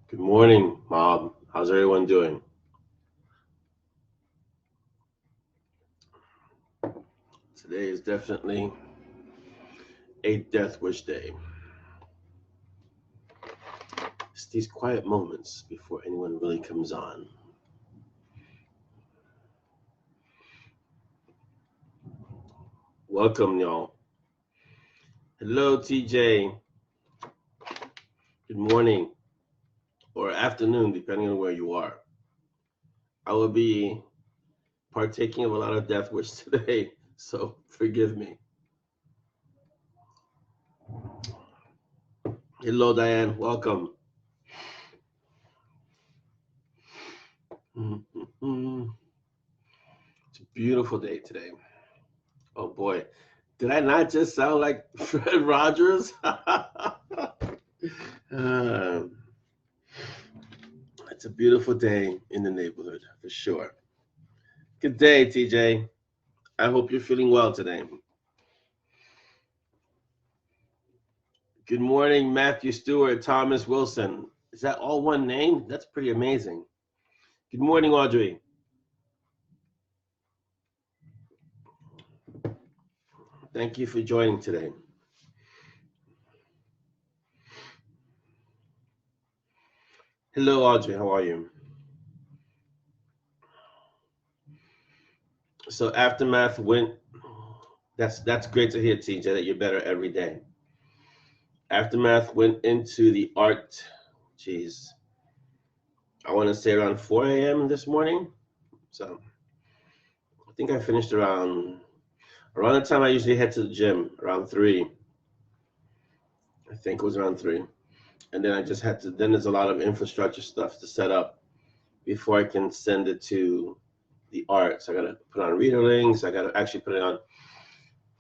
Good morning, Mob. How's everyone doing? Today is definitely a death wish day. It's these quiet moments before anyone really comes on. Welcome, y'all. Hello, TJ. Good morning or afternoon, depending on where you are. I will be partaking of a lot of death wish today, so forgive me. Hello, Diane. Welcome. It's a beautiful day today. Oh boy, did I not just sound like Fred Rogers? It's a beautiful day in the neighborhood for sure. Good day, TJ. I hope you're feeling well today. Good morning, Matthew Stewart, Thomas Wilson. Is that all one name? That's pretty amazing. Good morning, Audrey. Thank you for joining today. Hello, Audrey. How are you? So Aftermath went. That's great to hear, TJ, that you're better every day. Aftermath went into the art. Geez, I want to say around 4 a.m. this morning. So I think I finished around the time I usually head to the gym, around 3. I think it was around 3. And then I just had to, then there's a lot of infrastructure stuff to set up before I can send it to the art. So I got to put on reader links. I got to actually put it on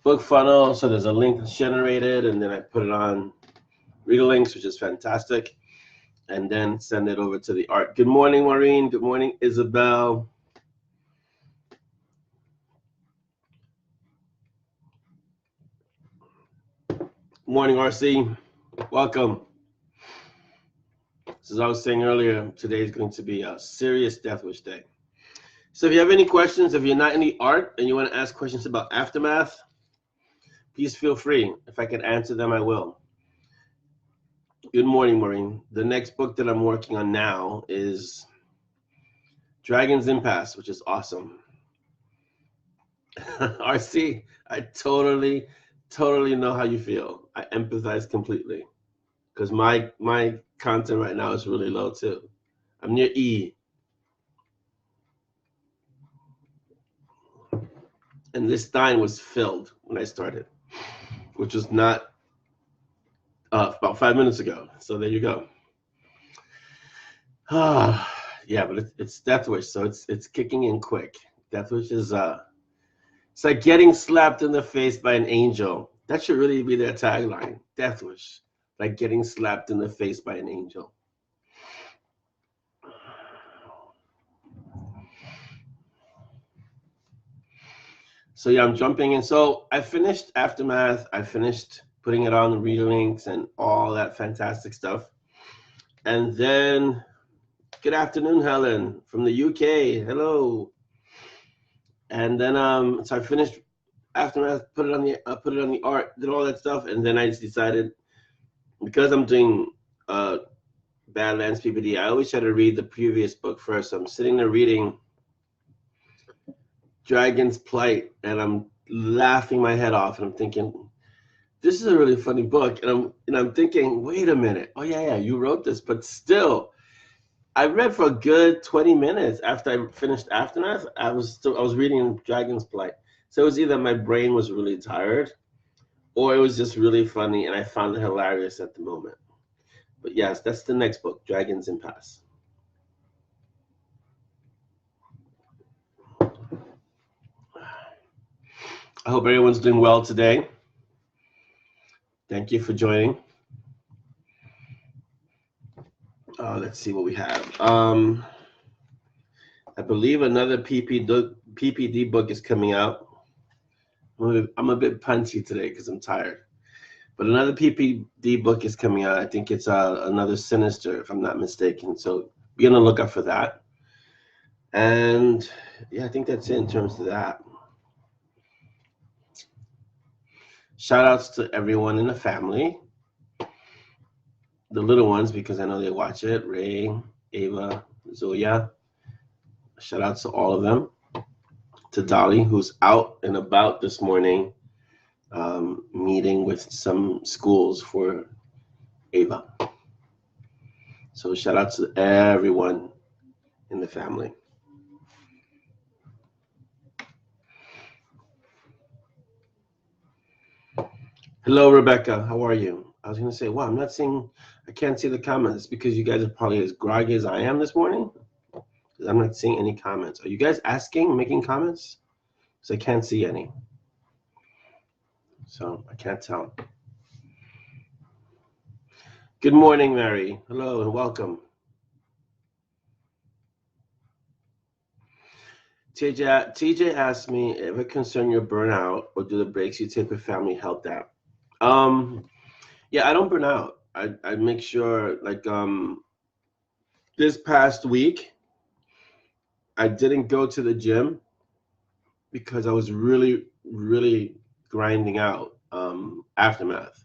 Book Funnel. So there's a link that's generated, and then I put it on reader links, which is fantastic, and then send it over to the art. Good morning, Maureen. Good morning, Isabel. Morning, RC. Welcome. As I was saying earlier, today is going to be a serious Death Wish day. So if you have any questions, if you're not in the art and you want to ask questions about Aftermath, please feel free. If I can answer them, I will. Good morning, Maureen. The next book that I'm working on now is Dragon's Impasse, which is awesome. RC, I totally know how you feel. I empathize completely because my content right now is really low too. I'm near E, and this Stein was filled when I started, which was not about 5 minutes ago. So there you go. Yeah, but it's Death Wish, so it's kicking in quick. Death Wish is it's like getting slapped in the face by an angel. That should really be their tagline. Death Wish, like getting slapped in the face by an angel. So yeah, I'm jumping in. So I finished Aftermath. I finished putting it on the reader links and all that fantastic stuff. And then, good afternoon, Helen from the UK. Hello. And then so I finished Aftermath, put it on the art, did all that stuff, and then I just decided, because I'm doing Badlands PPD, I always try to read the previous book first. So I'm sitting there reading Dragon's Plight, and I'm laughing my head off, and I'm thinking, this is a really funny book, and I'm thinking, wait a minute, oh yeah, you wrote this, but still, I read for a good 20 minutes after I finished Aftermath. I was reading Dragon's Plight, so it was either my brain was really tired, or it was just really funny, and I found it hilarious at the moment. But yes, that's the next book, Dragon's Impasse. I hope everyone's doing well today. Thank you for joining. Let's see what we have. I believe another PPD book is coming out. I'm a bit punchy today because I'm tired. But another PPD book is coming out. I think it's another Sinister, if I'm not mistaken. So be on the lookout for that. And yeah, I think that's it in terms of that. Shout outs to everyone in the family. The little ones, because I know they watch it. Ray, Ava, Zoya. Shout outs to all of them. To Dolly, who's out and about this morning, meeting with some schools for Ava. So shout out to everyone in the family. Hello, Rebecca. How are you? I was going to say, wow, I can't see the comments. It's because you guys are probably as groggy as I am this morning. Because I'm not seeing any comments. Are you guys making comments? Because I can't see any. So I can't tell. Good morning, Mary. Hello and welcome. TJ asked me if it concern your burnout or do the breaks you take with family help that? Yeah, I don't burn out. I make sure, like, this past week, I didn't go to the gym because I was really, really grinding out aftermath.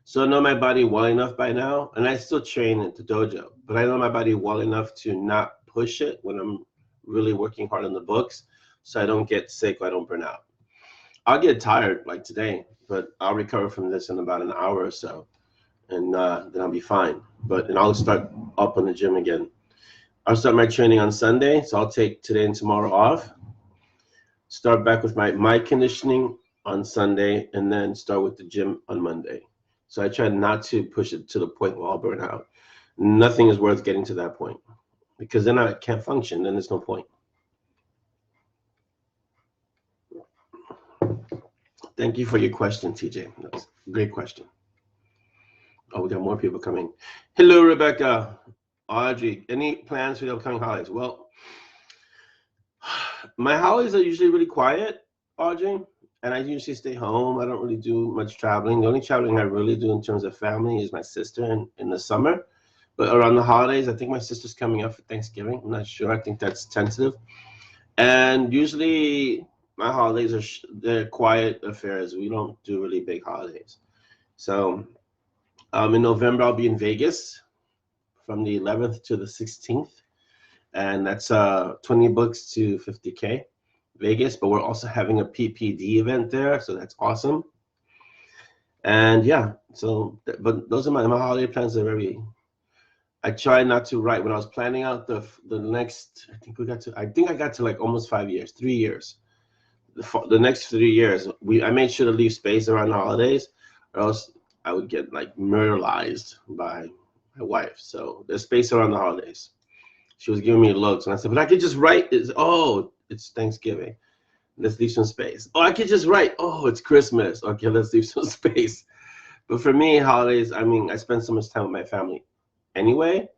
So I know my body well enough by now, and I still train at the dojo, but I know my body well enough to not push it when I'm really working hard on the books, so I don't get sick or I don't burn out. I'll get tired like today, but I'll recover from this in about an hour or so, and then I'll be fine. And I'll start up on the gym again. I'll start my training on Sunday, so I'll take today and tomorrow off. Start back with my conditioning on Sunday, and then start with the gym on Monday. So I try not to push it to the point where I'll burn out. Nothing is worth getting to that point, because then I can't function. Then there's no point. Thank you for your question, TJ. That's a great question. Oh, we got more people coming. Hello, Rebecca. Audrey, any plans for the upcoming holidays? Well, my holidays are usually really quiet, Audrey, and I usually stay home. I don't really do much traveling. The only traveling I really do in terms of family is my sister in the summer. But around the holidays, I think my sister's coming up for Thanksgiving. I'm not sure. I think that's tentative. And usually my holidays they're quiet affairs. We don't do really big holidays. So in November, I'll be in Vegas from the 11th to the 16th. And that's 20 books to 50K Vegas. But we're also having a PPD event there. So that's awesome. And yeah, but those are my holiday plans. I try not to write. When I was planning out the next, I think I got to like almost 5 years, 3 years. The next 3 years, I made sure to leave space around the holidays, or else I would get like murderized by my wife. So there's space around the holidays. She was giving me looks, and I said, but I could just write. It's Thanksgiving. Let's leave some space. Oh, I could just write. Oh, it's Christmas. Okay, let's leave some space. But for me, holidays, I spend so much time with my family anyway,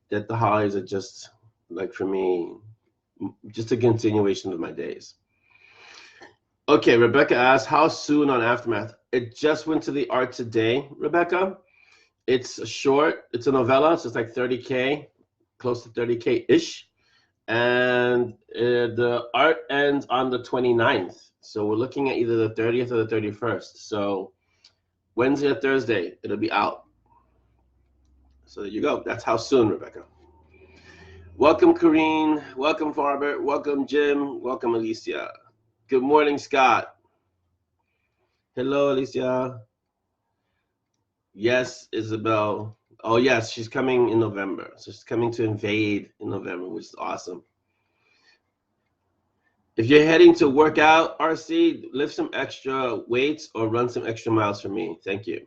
that the holidays are just, like, for me, just a continuation of my days. Okay, Rebecca asked, how soon on Aftermath? It just went to the art today, Rebecca. It's short. It's a novella, so it's like 30K, close to 30K-ish. And the art ends on the 29th. So we're looking at either the 30th or the 31st. So Wednesday or Thursday, it'll be out. So there you go. That's how soon, Rebecca. Welcome, Kareen. Welcome, Farbert. Welcome, Jim. Welcome, Alicia. Good morning, Scott. Hello, Alicia. Yes, Isabel. Oh, yes, she's coming in November. So she's coming to invade in November, which is awesome. If you're heading to work out, RC, lift some extra weights or run some extra miles for me. Thank you.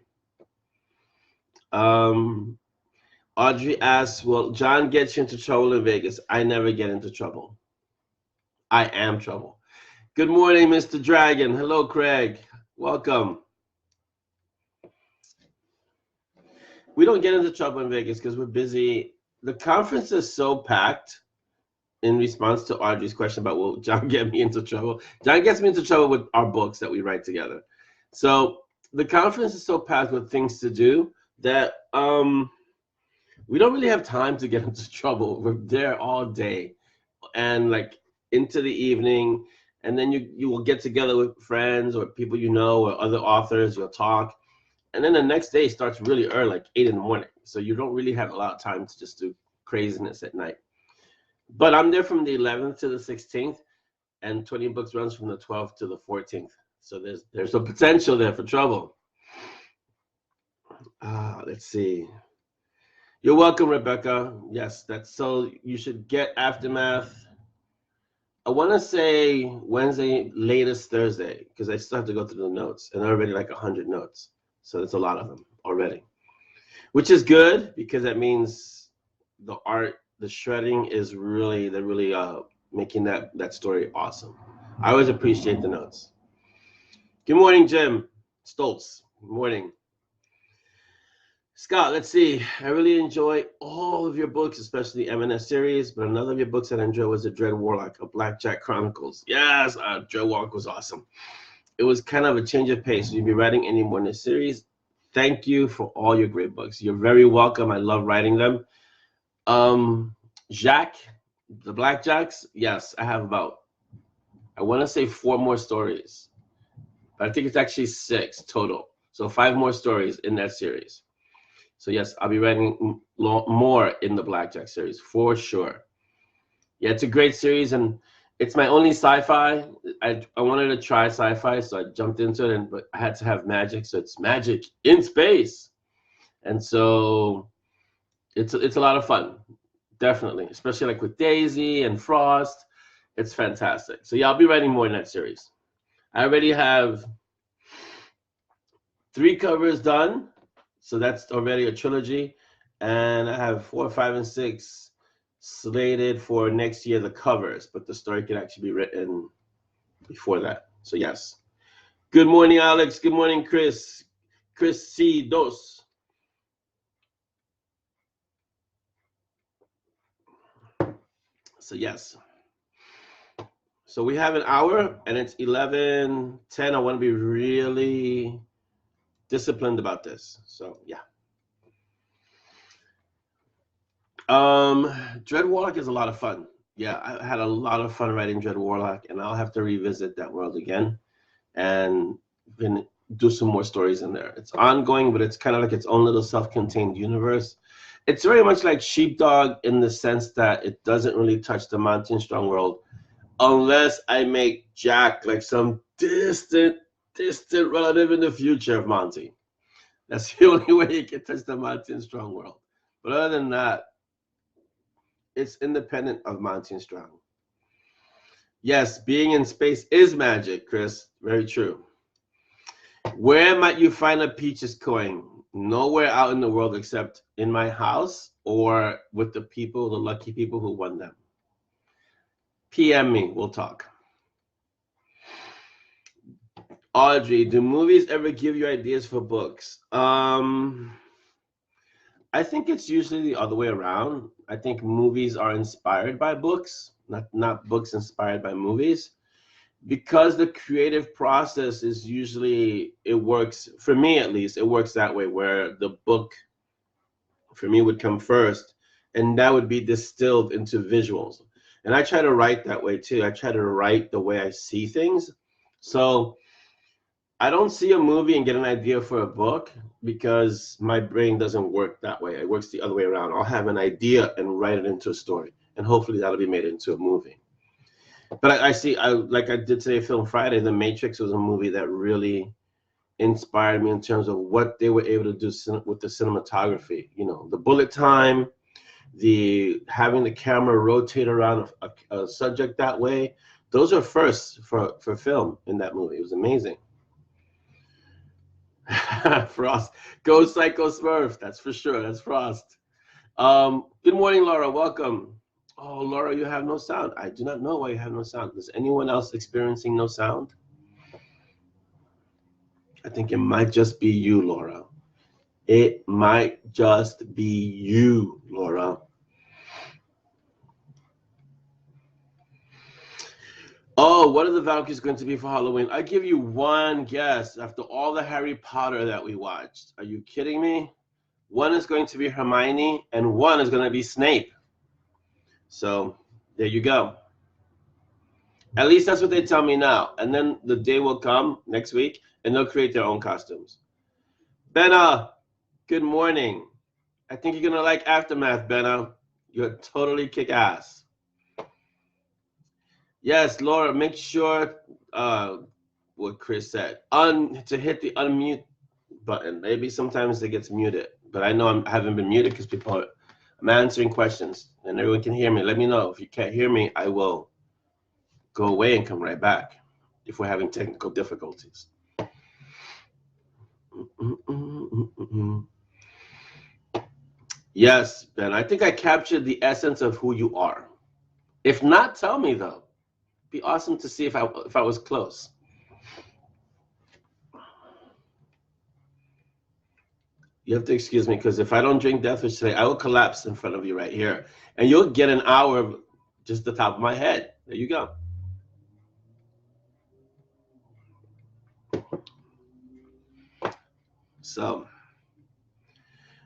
Audrey asks, well, John gets you into trouble in Vegas. I never get into trouble. I am trouble. Good morning, Mr. Dragon. Hello, Craig. Welcome. We don't get into trouble in Vegas because we're busy. The conference is so packed. In response to Audrey's question about, will John get me into trouble? John gets me into trouble with our books that we write together. So the conference is so packed with things to do that we don't really have time to get into trouble. We're there all day and like into the evening, and then you will get together with friends or people you know or other authors. You'll talk, and then the next day starts really early, like 8 in the morning. So you don't really have a lot of time to just do craziness at night. But I'm there from the 11th to the 16th, and 20 Books runs from the 12th to the 14th. So there's a potential there for trouble. Let's see. You're welcome, Rebecca. Yes, that's so you should get Aftermath. I want to say Wednesday, latest Thursday, because I still have to go through the notes, and already like 100 notes. So there's a lot of them already, which is good because that means the art, the shredding is really, they're really making that story awesome. I always appreciate the notes. Good morning, Jim Stoltz. Good morning. Scott, let's see. I really enjoy all of your books, especially the M&S series, but another of your books that I enjoyed was The Dread Warlock, A Blackjack Chronicles. Yes, Dread Warlock was awesome. It was kind of a change of pace. So you'll be writing any more in this series. Thank you for all your great books. You're very welcome. I love writing them. Jacques, The Blackjacks, yes, I have about, I want to say 4 more stories, but I think it's actually 6 total. So 5 more stories in that series. So yes, I'll be writing more in the Blackjack series for sure. Yeah, it's a great series, and it's my only sci-fi. I wanted to try sci-fi, so I jumped into it, but I had to have magic, so it's magic in space, and so it's a lot of fun, definitely, especially like with Daisy and Frost. It's fantastic. So yeah, I'll be writing more in that series. I already have 3 covers done. So that's already a trilogy, and I have 4, 5, and 6 slated for next year, the covers, but the story can actually be written before that. So yes. Good morning, Alex. Good morning, Chris. Chris C. Dos. So yes. So we have an hour, and it's 11:10. I want to be really disciplined about this. So yeah. Dread Warlock is a lot of fun. Yeah, I had a lot of fun writing Dread Warlock, and I'll have to revisit that world again and then do some more stories in there. It's ongoing, but it's kind of like its own little self-contained universe. It's very much like Sheepdog in the sense that it doesn't really touch the Monty and Strong world unless I make Jack like some distant relative in the future of Monty. That's the only way you can touch the Monty and Strong world. But other than that, it's independent of Monty and Strong. Yes, being in space is magic, Chris. Very true. Where might you find a Peaches coin? Nowhere out in the world except in my house or with the people, the lucky people who won them. PM me, we'll talk. Audrey, do movies ever give you ideas for books? I think it's usually the other way around. I think movies are inspired by books, not books inspired by movies. Because the creative process is usually, it works, for me at least, it works that way, where the book, for me, would come first, and that would be distilled into visuals. And I try to write that way too. I try to write the way I see things. So I don't see a movie and get an idea for a book because my brain doesn't work that way. It works the other way around. I'll have an idea and write it into a story, and hopefully that'll be made into a movie. But I see, like I did today, Film Friday, The Matrix was a movie that really inspired me in terms of what they were able to do with the cinematography. You know, the bullet time, the having the camera rotate around a subject that way. Those are firsts for film in that movie. It was amazing. Frost, go Psycho Smurf. That's for sure. That's Frost. Good morning, Laura. Welcome. Oh, Laura, you have no sound. I do not know why you have no sound. Is anyone else experiencing no sound? I think it might just be you, Laura. It might just be you, Laura. Oh, what are the Valkyries going to be for Halloween? I give you one guess after all the Harry Potter that we watched. Are you kidding me? One is going to be Hermione, and one is going to be Snape. So there you go. At least that's what they tell me now. And then the day will come next week, and they'll create their own costumes. Benna, good morning. I think you're going to like Aftermath, Benna. You're totally kick-ass. Yes, Laura, make sure what Chris said, to hit the unmute button. Maybe sometimes it gets muted, but I know I haven't been muted because I'm answering questions and everyone can hear me. Let me know. If you can't hear me, I will go away and come right back if we're having technical difficulties. Yes, Ben, I think I captured the essence of who you are. If not, tell me though. It'd be awesome to see if I was close. You have to excuse me because if I don't drink Deathwish today, I will collapse in front of you right here. And you'll get an hour of just the top of my head. There you go. So,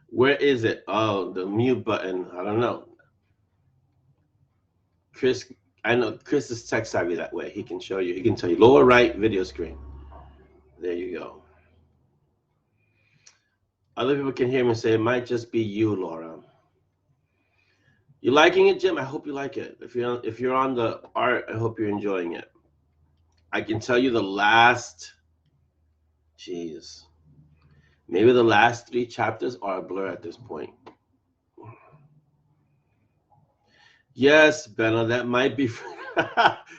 where is it? Oh, the mute button. I don't know. Chris, I know Chris is tech savvy that way. He can show you. He can tell you lower right video screen. There you go. Other people can hear me say it might just be you, Laura. You liking it, Jim? I hope you like it. If you're on the art, I hope you're enjoying it. I can tell you the last, maybe the last 3 chapters are a blur at this point. Yes, Benna, that might be,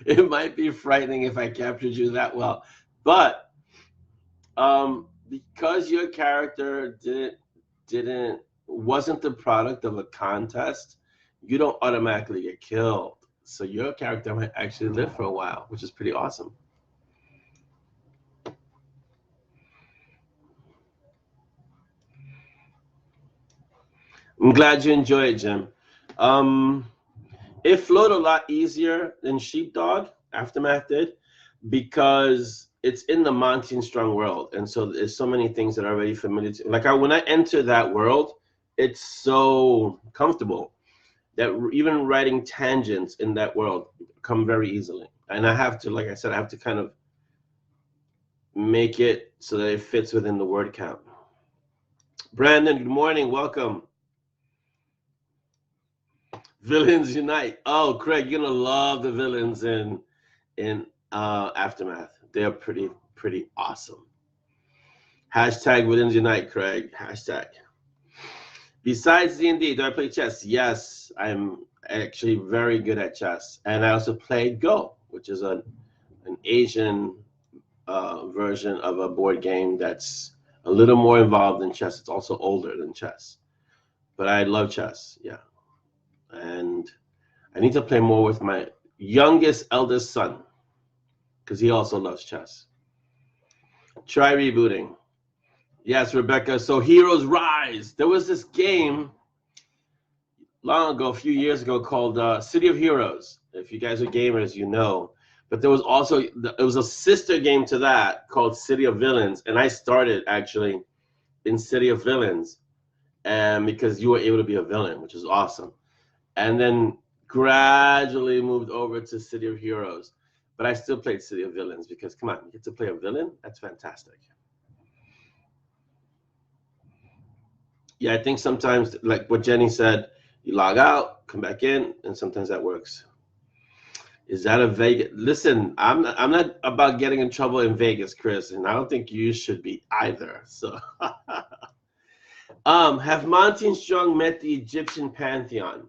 it might be frightening if I captured you that well. But because your character wasn't the product of a contest, you don't automatically get killed. So your character might actually live for a while, which is pretty awesome. I'm glad you enjoy it, Jim. It flowed a lot easier than Sheepdog, Aftermath did, because it's in the Monty and Strong world. And so there's so many things that are already familiar to me. Like when I enter that world, it's so comfortable that even writing tangents in that world come very easily. And I have to, like I said, I have to kind of make it so that it fits within the word count. Brandon, good morning, welcome. Villains unite. Oh, Craig, you're gonna love the villains in Aftermath. They're pretty awesome. Hashtag villains unite, Craig. Hashtag. Besides D&D, do I play chess? Yes, I'm actually very good at chess, and I also play Go, which is an Asian version of a board game that's a little more involved than chess. It's also older than chess, but I love chess. Yeah. And I need to play more with my eldest son, because he also loves chess. Try rebooting. Yes, Rebecca. So Heroes Rise. There was this game long ago, a few years ago, called City of Heroes. If you guys are gamers, you know. But there was also, it was a sister game to that called City of Villains. And I started actually in City of Villains, and because you were able to be a villain, which is awesome. And then gradually moved over to City of Heroes. But I still played City of Villains because, come on, you get to play a villain? That's fantastic. Yeah, I think sometimes, like what Jenny said, you log out, come back in, and sometimes that works. Is that a Vegas? Listen, I'm not about getting in trouble in Vegas, Chris, and I don't think you should be either. So, have Monty and Strong met the Egyptian pantheon?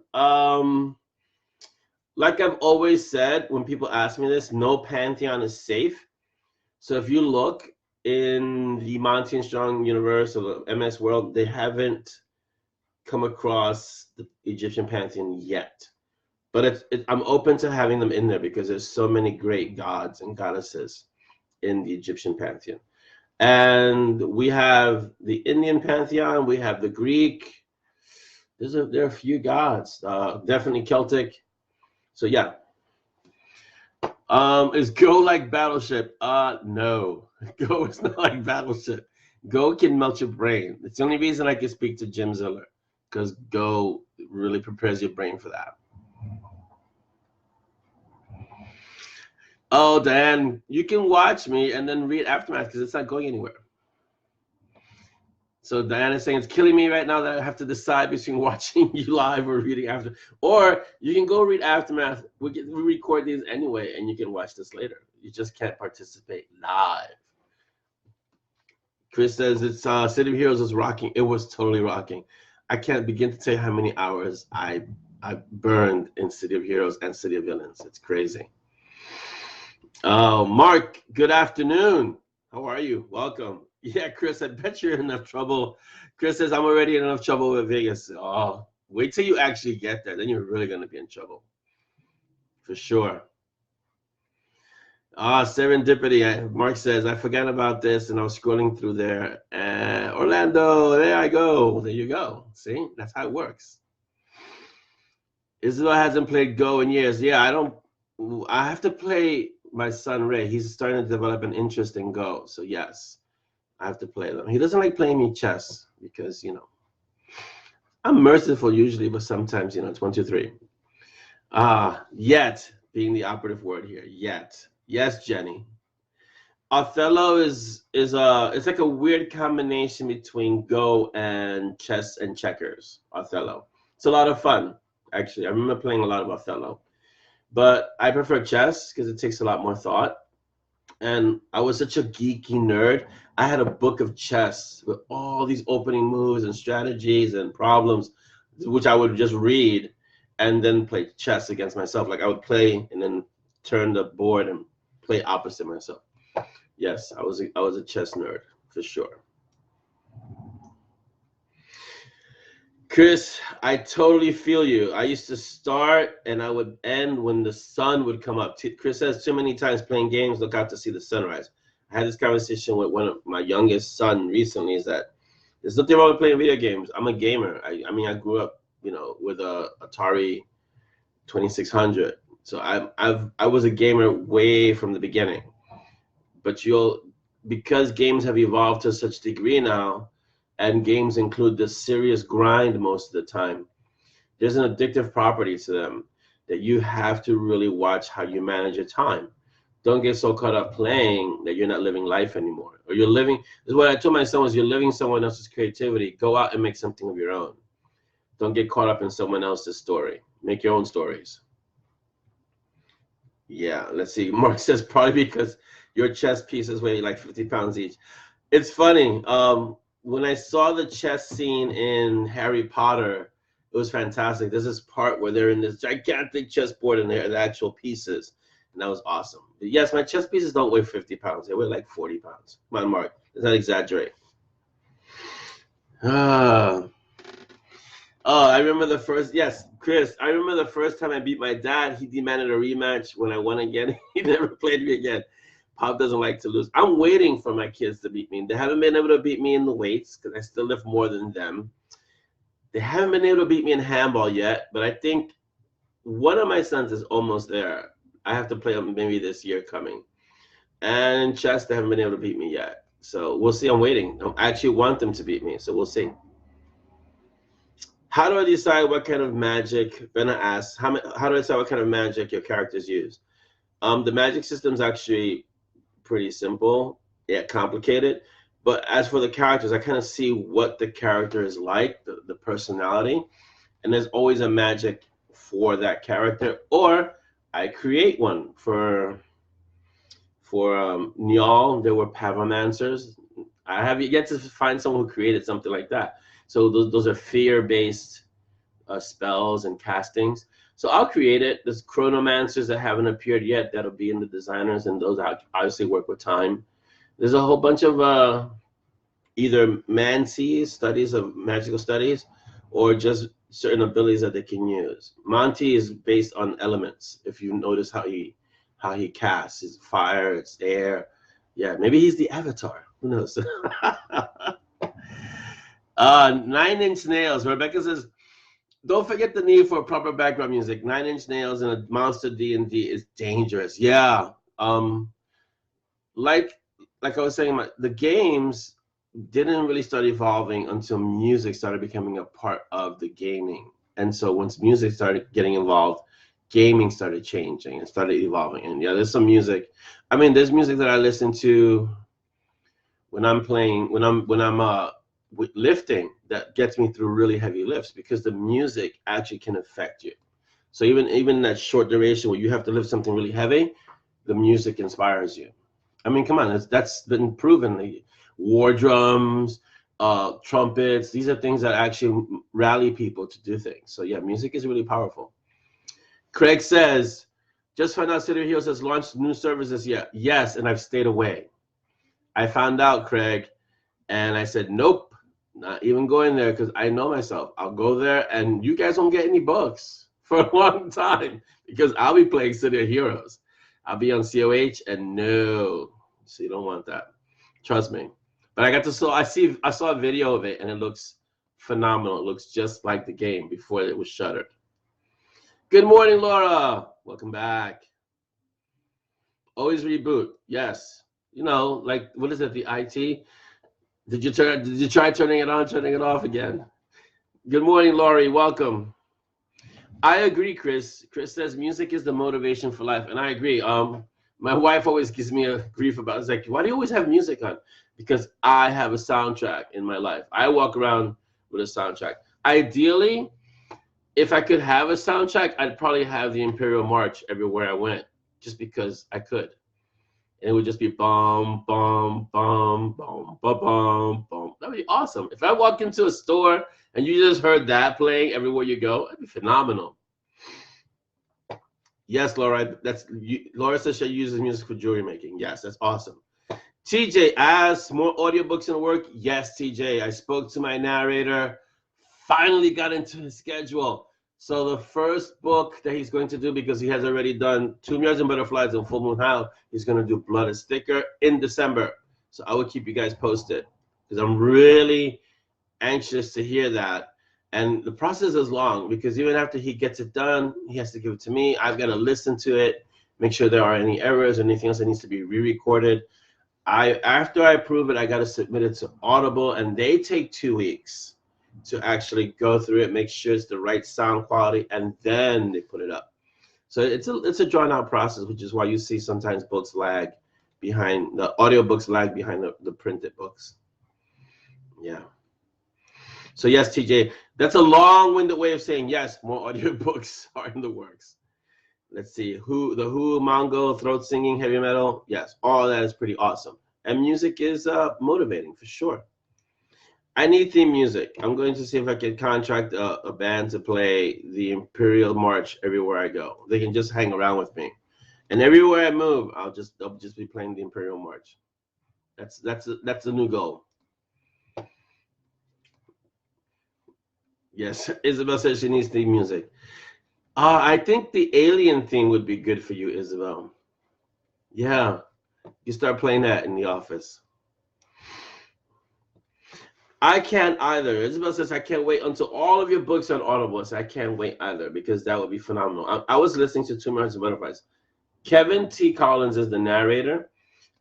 Like I've always said, when people ask me this, no pantheon is safe. So if you look in the Monty and Strong universe or the MS world, they haven't come across the Egyptian pantheon yet. But I'm open to having them in there because there's so many great gods and goddesses in the Egyptian pantheon. And we have the Indian pantheon, we have the Greek. There are a few gods, definitely Celtic. So yeah. Is Go like Battleship? No. Go is not like Battleship. Go can melt your brain. It's the only reason I can speak to Jim Ziller, because Go really prepares your brain for that. Oh, Dan, you can watch me and then read Aftermath because it's not going anywhere. So Diana is saying it's killing me right now that I have to decide between watching you live or reading after. Or you can go read Aftermath. We record these anyway, and you can watch this later. You just can't participate live. Chris says it's City of Heroes was rocking. It was totally rocking. I can't begin to tell you how many hours I burned in City of Heroes and City of Villains. It's crazy. Mark, good afternoon. How are you? Welcome. Yeah, Chris, I bet you're in enough trouble. Chris says, I'm already in enough trouble with Vegas. Oh, wait till you actually get there. Then you're really going to be in trouble. For sure. Serendipity. Mark says, I forgot about this, and I was scrolling through there. Orlando, there I go. There you go. See? That's how it works. Isabel hasn't played Go in years. Yeah, I have to play my son, Ray. He's starting to develop an interest in Go. So, yes. I have to play them. He doesn't like playing me chess because, I'm merciful usually, but sometimes, it's 1, 2, 3. Yet being the operative word here. Yet. Yes, Jenny. Othello is it's like a weird combination between Go and chess and checkers. Othello. It's a lot of fun, actually. I remember playing a lot of Othello. But I prefer chess because it takes a lot more thought. And I was such a geeky nerd. I had a book of chess with all these opening moves and strategies and problems, which I would just read and then play chess against myself. Like I would play and then turn the board and play opposite myself. Yes, I was a chess nerd for sure. Chris, I totally feel you. I used to start and I would end when the sun would come up. Chris says too many times playing games, look out to see the sunrise. I had this conversation with one of my youngest son recently, is that there's nothing wrong with playing video games. I'm a gamer. I mean, I grew up, with a Atari 2600. So I was a gamer way from the beginning. But because games have evolved to such degree now, and games include this serious grind most of the time, there's an addictive property to them that you have to really watch how you manage your time. Don't get so caught up playing that you're not living life anymore. Or this is what I told my son was, you're living someone else's creativity. Go out and make something of your own. Don't get caught up in someone else's story. Make your own stories. Yeah, let's see. Mark says probably because your chess pieces weigh like 50 pounds each. It's funny. When I saw the chess scene in Harry Potter, it was fantastic. There's this part where they're in this gigantic chessboard and they're the actual pieces, and that was awesome. But yes, my chess pieces don't weigh 50 pounds. They weigh like 40 pounds. Come on, Mark. Let's not exaggerate. I remember Chris, I remember the first time I beat my dad. He demanded a rematch. When I won again, he never played me again. Pop doesn't like to lose. I'm waiting for my kids to beat me. They haven't been able to beat me in the weights because I still lift more than them. They haven't been able to beat me in handball yet, but I think one of my sons is almost there. I have to play them maybe this year coming. And in chess, they haven't been able to beat me yet. So we'll see. I'm waiting. I actually want them to beat me, so we'll see. How do I decide what kind of magic, Benna asks, how do I decide what kind of magic your characters use? The magic system's actually pretty simple, complicated. But as for the characters, I kind of see what the character is like, the personality, and there's always a magic for that character. Or I create one for Nyal. There were Pavomancers. I have yet to find someone who created something like that. So those are fear-based spells and castings. So I'll create it. There's chronomancers that haven't appeared yet that'll be in the designers, and those obviously work with time. There's a whole bunch of either mancies, studies of magical studies, or just certain abilities that they can use. Monty is based on elements. If you notice how he casts, it's fire, it's air. Yeah, maybe he's the Avatar. Who knows? 9 Inch Nails. Rebecca says, Don't forget the need for proper background music. 9 Inch Nails and a Monster D&D is dangerous. Yeah. Like I was saying, the games didn't really start evolving until music started becoming a part of the gaming. And so once music started getting involved, gaming started changing and started evolving. And yeah, there's some music. I mean, there's music that I listen to when I'm playing, when I'm lifting, that gets me through really heavy lifts, because the music actually can affect you. So even that short duration where you have to lift something really heavy, the music inspires you. I mean, come on, that's been proven. The war drums, trumpets, these are things that actually rally people to do things. So yeah, music is really powerful. Craig says, just found out City Heroes has launched new services yet. Yes, and I've stayed away. I found out, Craig, and I said, nope, not even going there, because I know myself. I'll go there, and you guys won't get any books for a long time, because I'll be playing City of Heroes. I'll be on COH, and no, so you don't want that. Trust me. But I saw a video of it, and it looks phenomenal. It looks just like the game before it was shuttered. Good morning, Laura. Welcome back. Always reboot. Yes. You know, like, what is it? The IT. Did you try turning it on, turning it off again? Good morning, Laurie. Welcome. I agree, Chris. Chris says music is the motivation for life, and I agree. My wife always gives me a grief about it. It's like, why do you always have music on? Because I have a soundtrack in my life. I walk around with a soundtrack. Ideally, if I could have a soundtrack, I'd probably have the Imperial March everywhere I went, just because I could. And it would just be bum, bum, bum, bum, bum, bum, bum. That'd be awesome. If I walk into a store and you just heard that playing everywhere you go, that'd be phenomenal. Yes, Laura, Laura says she uses music for jewelry making. Yes, that's awesome. TJ asks, more audiobooks in the work? Yes, TJ. I spoke to my narrator, finally got into his schedule. So the first book that he's going to do, because he has already done Tomb Yards and Butterflies and Full Moon How, he's going to do Blood and Sticker in December. So I will keep you guys posted, because I'm really anxious to hear that. And the process is long, because even after he gets it done, he has to give it to me. I've got to listen to it, make sure there are any errors or anything else that needs to be re-recorded. After I approve it, I got to submit it to Audible, and they take 2 weeks to actually go through it, make sure it's the right sound quality, and then they put it up. So it's a drawn out process, which is why you see sometimes books lag behind, the audiobooks lag behind the printed books. Yeah. So yes, TJ, that's a long-winded way of saying yes, more audiobooks are in the works. Let's see, the Who, Mongo, throat singing, heavy metal. Yes, all that is pretty awesome. And music is motivating for sure. I need theme music. I'm going to see if I can contract a band to play the Imperial March everywhere I go. They can just hang around with me, and everywhere I move, I'll just be playing the Imperial March. That's a new goal. Yes, Isabel says she needs theme music. I think the Alien theme would be good for you, Isabel. Yeah, you start playing that in the office. I can't either. Isabel says, I can't wait until all of your books are on Audible. So I can't wait either, because that would be phenomenal. I was listening to Tomb Yards and Butterflies. Kevin T. Collins is the narrator,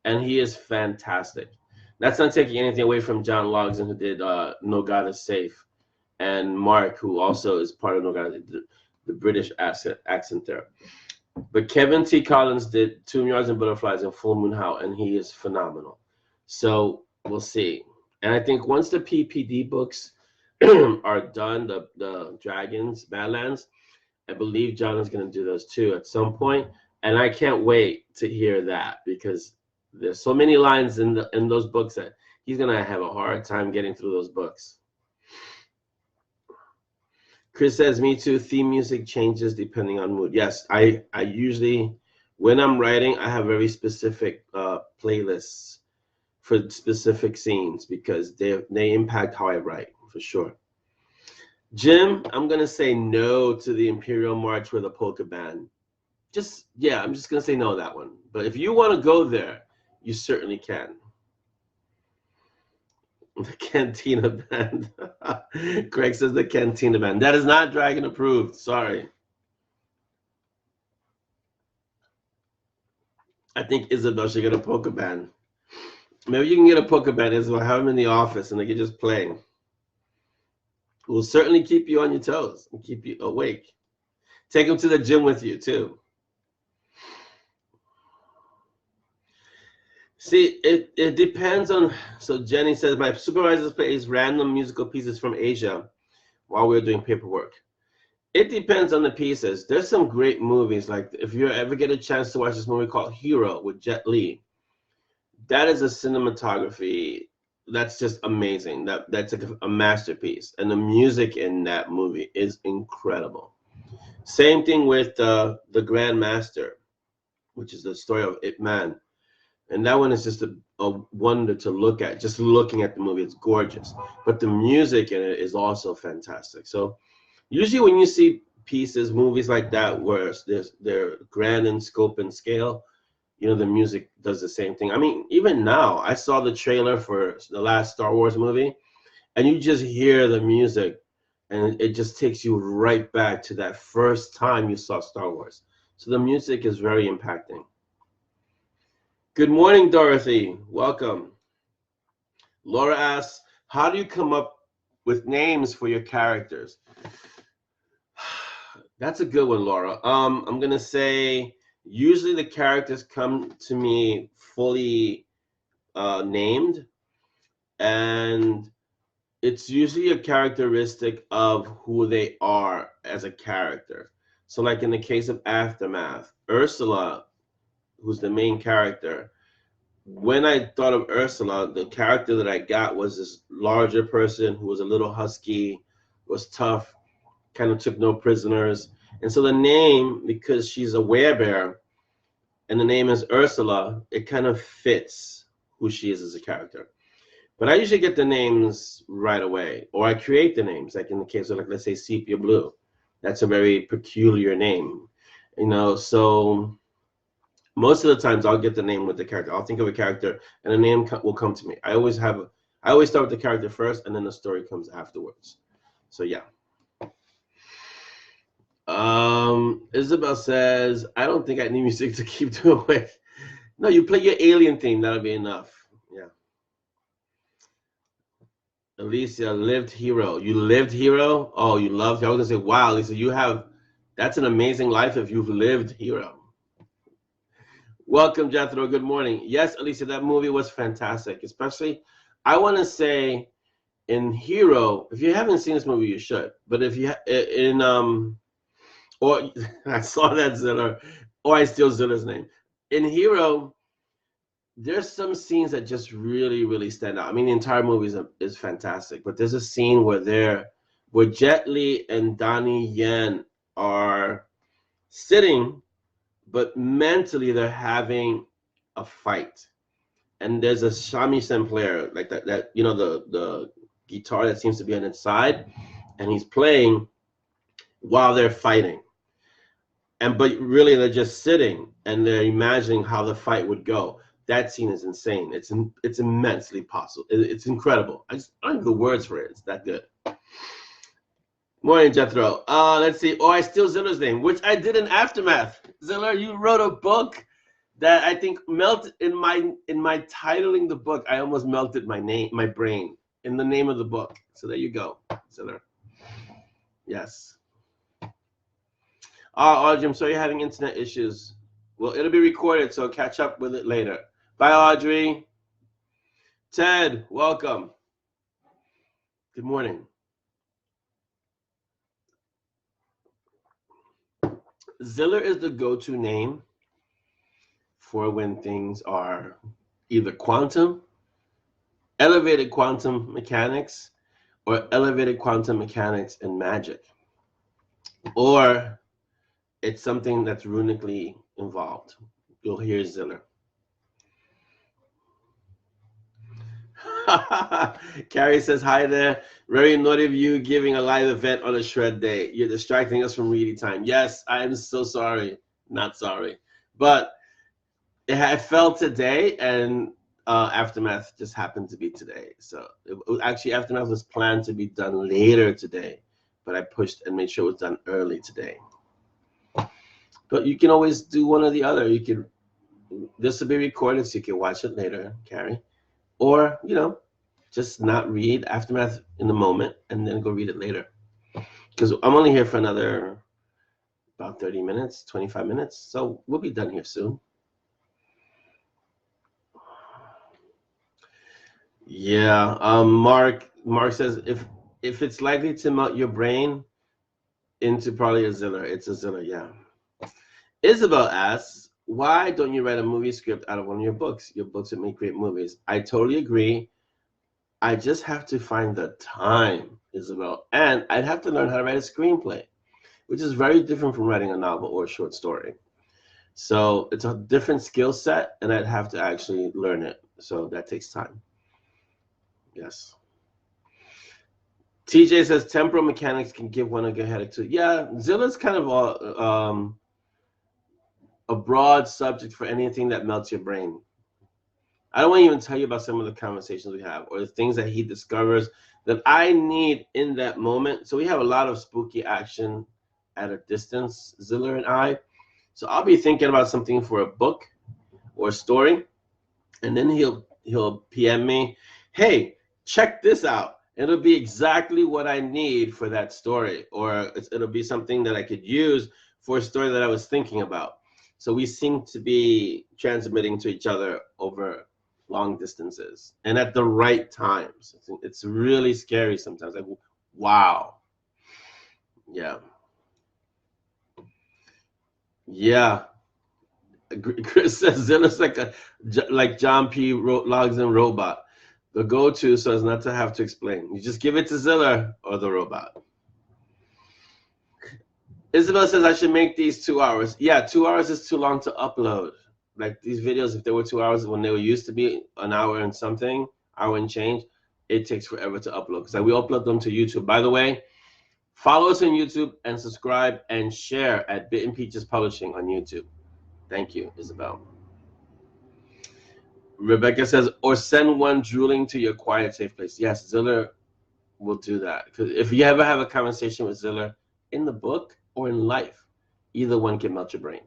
and he is fantastic. That's not taking anything away from John Logsdon, who did No God is Safe, and Mark, who also is part of No God, the British accent there. But Kevin T. Collins did Tomb Yards and Butterflies and Full Moon How, and he is phenomenal. So we'll see. And I think once the PPD books are done, the Dragons, Badlands, I believe John is going to do those too at some point. And I can't wait to hear that, because there's so many lines in those books that he's going to have a hard time getting through those books. Chris says, me too, theme music changes depending on mood. Yes, I usually, when I'm writing, I have very specific playlists for specific scenes, because they impact how I write, for sure. Jim, I'm going to say no to the Imperial March with a polka band. I'm just going to say no to that one. But if you want to go there, you certainly can. The Cantina Band. Craig says the Cantina Band. That is not Dragon approved. Sorry. I think Isabel should get a poker band. Maybe you can get a poker band, Isabel. Have them in the office and they can just play. It will certainly keep you on your toes and keep you awake. Take them to the gym with you, too. See, it depends on. So Jenny says, my supervisor plays random musical pieces from Asia while we're doing paperwork. It depends on the pieces. There's some great movies. Like if you ever get a chance to watch this movie called Hero with Jet Li, that is a cinematography that's just amazing. That's a masterpiece, and the music in that movie is incredible. Same thing with the Grandmaster, which is the story of Ip Man. And that one is just a wonder to look at. Just looking at the movie, it's gorgeous. But the music in it is also fantastic. So usually when you see pieces, movies like that, where they're grand in scope and scale, you know, the music does the same thing. I mean, even now, I saw the trailer for the last Star Wars movie, and you just hear the music, and it just takes you right back to that first time you saw Star Wars. So the music is very impacting. Good morning, Dorothy. Welcome. Laura asks, how do you come up with names for your characters? That's a good one, Laura. I'm going to say usually the characters come to me fully named, and it's usually a characteristic of who they are as a character. So like in the case of Aftermath, Ursula, who's the main character, when I thought of Ursula, the character that I got was this larger person who was a little husky, was tough, kind of took no prisoners. And so the name, because she's a werebear and the name is Ursula, it kind of fits who she is as a character. But I usually get the names right away, or I create the names, like in the case of, like, let's say Sepia Blue. That's a very peculiar name, you know, so most of the times I'll get the name with the character. I'll think of a character and the name will come to me. I always start with the character first and then the story comes afterwards. So yeah. Isabel says, I don't think I need music to keep you awake. No, you play your alien theme, that'll be enough. Yeah. Alicia, lived Hero. You lived Hero? Oh, you loved Hero? I was gonna say, wow, Alicia, that's an amazing life if you've lived Hero. Welcome, Jethro. Good morning. Yes, Alicia, that movie was fantastic. Especially, I want to say, in Hero, if you haven't seen this movie, you should. But if you or I saw that Ziller, or I steal Ziller's name. In Hero, there's some scenes that just really, really stand out. I mean, the entire movie is fantastic. But there's a scene where Jet Li and Donnie Yen are sitting, but mentally they're having a fight. And there's a shamisen player, like that you know, the guitar that seems to be on its side, and he's playing while they're fighting. But really they're just sitting and they're imagining how the fight would go. That scene is insane. It's immensely possible. It's incredible. I don't have the words for it. It's that good. Morning, Jethro. Let's see. Oh, I steal Ziller's name, which I did in Aftermath. Ziller, you wrote a book that I think melted in my titling the book. I almost melted my brain in the name of the book. So there you go, Ziller. Yes. Audrey, I'm sorry you're having internet issues. Well, it'll be recorded, so catch up with it later. Bye, Audrey. Ted, welcome. Good morning. Ziller is the go-to name for when things are either quantum, elevated quantum mechanics, or elevated quantum mechanics and magic. Or it's something that's runically involved. You'll hear Ziller. Carrie says, hi there. Very naughty of you giving a live event on a shred day. You're distracting us from reading time. Yes, I am so sorry. Not sorry. But I fell today, and Aftermath just happened to be today. So actually, Aftermath was planned to be done later today, but I pushed and made sure it was done early today. But you can always do one or the other. You can. This will be recorded, so you can watch it later, Carrie, or just not read Aftermath in the moment and then go read it later. Because I'm only here for another about 30 minutes, 25 minutes, so we'll be done here soon. Yeah, Mark says if it's likely to melt your brain into probably a Ziller, it's a Ziller, yeah. Isabel asks, why don't you write a movie script out of one of your books? Your books would make great movies. I totally agree. I just have to find the time, Isabel, and I'd have to learn how to write a screenplay, which is very different from writing a novel or a short story. So it's a different skill set, and I'd have to actually learn it. So that takes time. Yes. TJ says temporal mechanics can give one a good headache too. Yeah, Zilla's kind of a broad subject for anything that melts your brain. I don't want to even tell you about some of the conversations we have or the things that he discovers that I need in that moment. So we have a lot of spooky action at a distance, Ziller and I. So I'll be thinking about something for a book or a story, and then he'll PM me, hey, check this out. It'll be exactly what I need for that story, or it'll be something that I could use for a story that I was thinking about. So we seem to be transmitting to each other over long distances and at the right times. It's really scary sometimes. Like, wow. Yeah. Yeah. Chris says Zilla's like John P. Logs in Robot. The go-to so as not to have to explain. You just give it to Zilla or the robot. Isabel says I should make these 2 hours. Yeah, 2 hours is too long to upload. Like these videos, if they were 2 hours when they were used to be an hour and something, hour and change, it takes forever to upload. Because we upload them to YouTube. By the way, follow us on YouTube and subscribe and share at Bitten Peaches Publishing on YouTube. Thank you, Isabel. Rebecca says, or send one drooling to your quiet, safe place. Yes, Ziller will do that. Because if you ever have a conversation with Ziller in the book or in life, either one can melt your brain.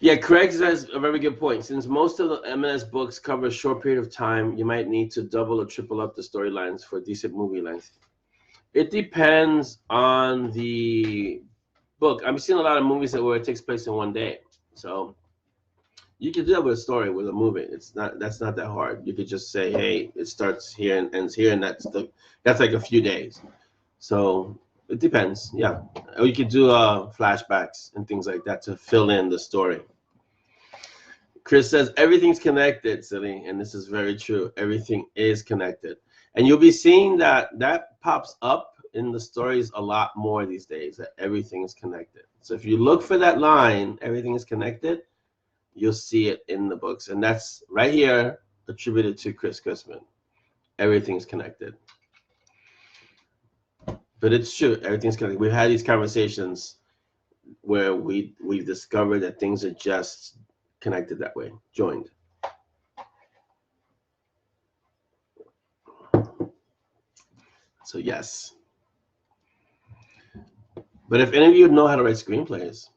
Yeah, Craig says a very good point. Since most of the M&S books cover a short period of time, you might need to double or triple up the storylines for a decent movie length. It depends on the book. I've seen a lot of movies where it takes place in one day. So you can do that with a story, with a movie. That's not that hard. You could just say, hey, it starts here and ends here, and that's like a few days. So it depends, yeah. Or you could do flashbacks and things like that to fill in the story. Chris says everything's connected, silly, and this is very true. Everything is connected, and you'll be seeing that pops up in the stories a lot more these days. That everything is connected. So if you look for that line, everything is connected, you'll see it in the books, and that's right here attributed to Chris Cushman. Everything's connected. But it's true, everything's connected. We've had these conversations where we've discovered that things are just connected that way, joined. So yes. But if any of you know how to write screenplays,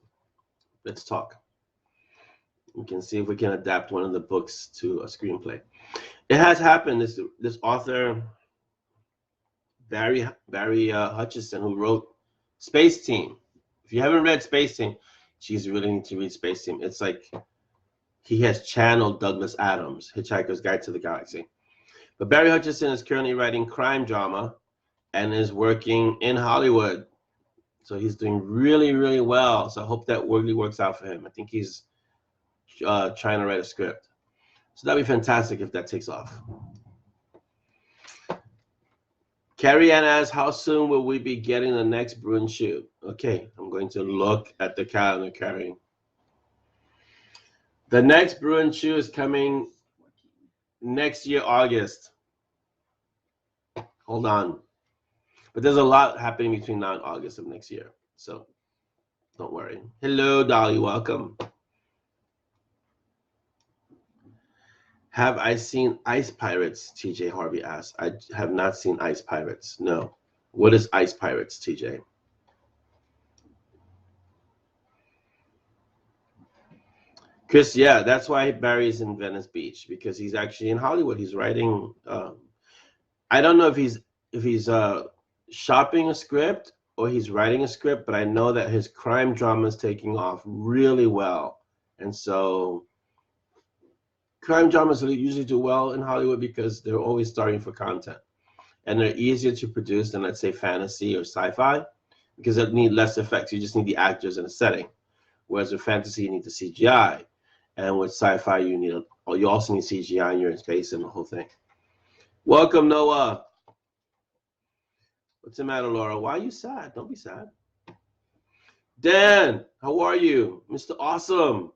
let's talk. We can see if we can adapt one of the books to a screenplay. It has happened. This author, Barry Hutchison, who wrote Space Team. If you haven't read Space Team, she's really need to read Space Team. It's like he has channeled Douglas Adams, Hitchhiker's Guide to the Galaxy. But Barry Hutchison is currently writing crime drama and is working in Hollywood. So he's doing really, really well. So I hope that really works out for him. I think he's trying to write a script. So that'd be fantastic if that takes off. Carrie Ann asks, how soon will we be getting the next Bruin shoot? Okay, I'm going to look at the calendar, Carrie. The next Bruin shoot is coming next year, August. Hold on. But there's a lot happening between now and August of next year. So don't worry. Hello, Dolly. Welcome. Have I seen Ice Pirates? TJ Harvey asked. I have not seen Ice Pirates. No. What is Ice Pirates, TJ? Chris, yeah, that's why Barry's in Venice Beach, because he's actually in Hollywood. He's writing. I don't know if he's shopping a script or he's writing a script, but I know that his crime drama is taking off really well, and so crime dramas usually do well in Hollywood because they're always starting for content, and they're easier to produce than, let's say, fantasy or sci-fi, because they need less effects. You just need the actors and a setting, whereas with fantasy you need the CGI. And with sci-fi, you also need CGI, and you're in space and the whole thing. Welcome, Noah. What's the matter, Laura? Why are you sad? Don't be sad. Dan, how are you? Mr. Awesome.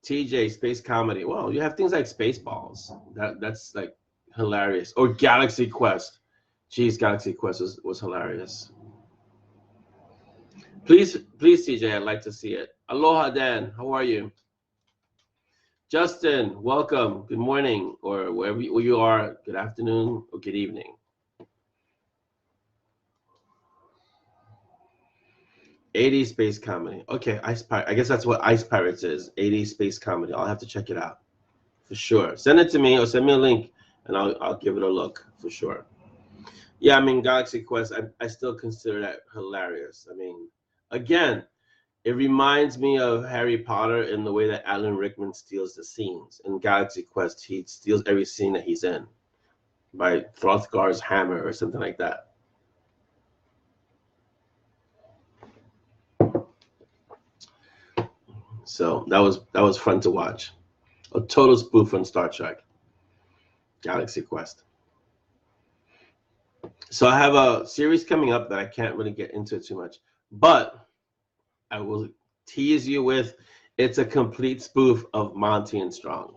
TJ, space comedy. Well, you have things like Spaceballs. That's like hilarious. Or Galaxy Quest. Geez, Galaxy Quest was hilarious. Please, TJ, I'd like to see it. Aloha, Dan. How are you? Justin, welcome. Good morning, or wherever you are. Good afternoon or good evening. 80s space comedy. Okay, I guess that's what Ice Pirates is. 80s space comedy. I'll have to check it out for sure. Send it to me or send me a link, and I'll give it a look for sure. Yeah, I mean, Galaxy Quest, I still consider that hilarious. I mean, again, it reminds me of Harry Potter in the way that Alan Rickman steals the scenes. In Galaxy Quest, he steals every scene that he's in by Hrothgar's hammer or something like that. So that was fun to watch. A total spoof on Star Trek. Galaxy Quest. So I have a series coming up that I can't really get into too much, but I will tease you with, it's a complete spoof of Monty and Strong.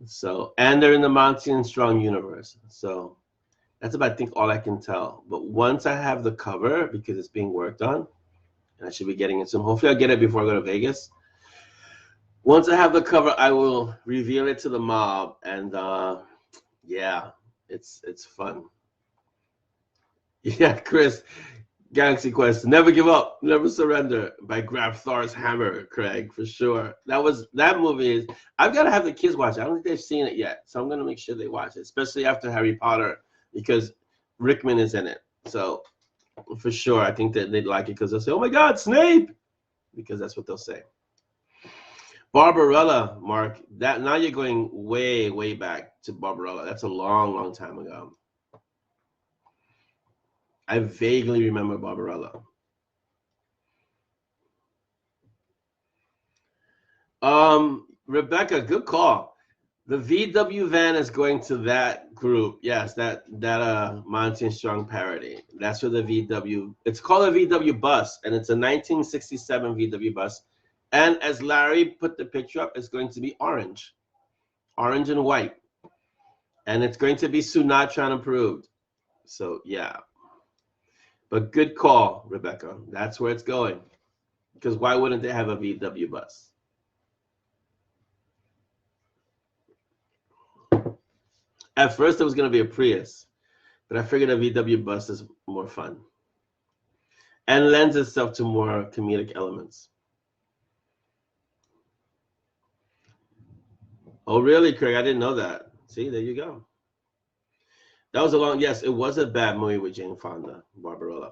So, and they're in the Monty and Strong universe. So that's about, I think, all I can tell. But once I have the cover, because it's being worked on, and I should be getting it soon. Hopefully I'll get it before I go to Vegas. Once I have the cover, I will reveal it to the mob, and yeah, it's fun. Yeah, Chris, Galaxy Quest, never give up, never surrender by Grab Thor's hammer, Craig, for sure. That movie is, I've got to have the kids watch it. I don't think they've seen it yet, so I'm going to make sure they watch it, especially after Harry Potter, because Rickman is in it. So for sure, I think that they'd like it because they'll say, oh my God, Snape, because that's what they'll say. Barbarella, Mark, that now you're going way, way back to Barbarella. That's a long, long time ago. I vaguely remember Barbarella. Rebecca, good call. The VW van is going to that group. Yes, that Monty and Strong parody. That's where the VW. It's called a VW bus, and it's a 1967 VW bus. And as Larry put the picture up, it's going to be orange and white, and it's going to be Sunatran approved. So yeah. But good call, Rebecca. That's where it's going. Because why wouldn't they have a VW bus? At first, it was going to be a Prius, but I figured a VW bus is more fun and lends itself to more comedic elements. Oh, really, Craig? I didn't know that. See, there you go. That was yes, it was a bad movie with Jane Fonda, Barbarella.